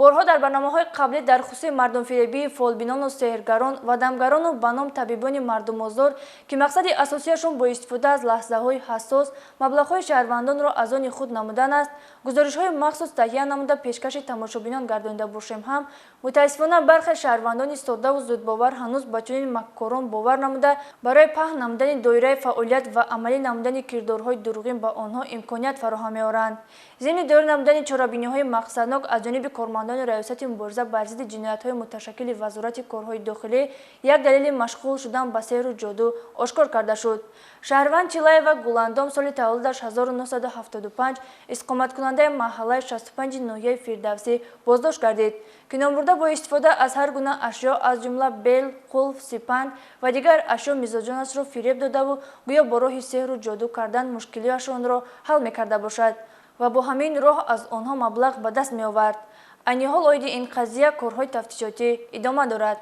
борҳо дар барномаҳои қаблӣ дар хусуси мардумфиребии фолбинону сеҳргарон ва дамгарону ба ном табибони мардумозор ки мақсади асосияшон бо истифода аз лаҳзаҳои ҳассос маблағҳои шаҳрвандонро аз они худ намудан аст, гузоришҳои махсус таҳия намуда пешкаши тамошобинон гардонида бошем ҳам мутаассифона бархе шаҳрвандони соддаву зудбовар ҳанӯз ба чунин маккорон бовар намуда барои паҳн намудани доираи фаъолият ва амалӣ намудани кирдорҳои дурӯғин ба онҳо имконият фароҳам меоранд. зимни дори намудани чорабиниҳои мақсаднок аз ҷониби кормандони раёсати мубориза бар зидди ҷиноятҳои муташаккили вазорати корҳои дохилӣ як далели машғул шудан ба сеҳру ҷоду ошкор карда шуд. шаҳрванд Чилаева Гуландом соли таваллудаш 1975 иқоматкунандаи маҳаллаи 65 ноҳияи Фирдавсӣ боздошт гардид ки номбурда бо истифода аз ҳар гуна ашё аз ҷумла бел, қулф, сипанд ва дигар ашё мизоҷонашро фиреб додаву гӯё бо роҳи сеҳру ҷоду кардан мушкилиашонро ҳал мекарда бошад ва бо ҳамин роҳ аз онҳо маблағ ба даст меовард. айни ҳол оиди ин қазия корҳои тафтишотӣ идома дорад.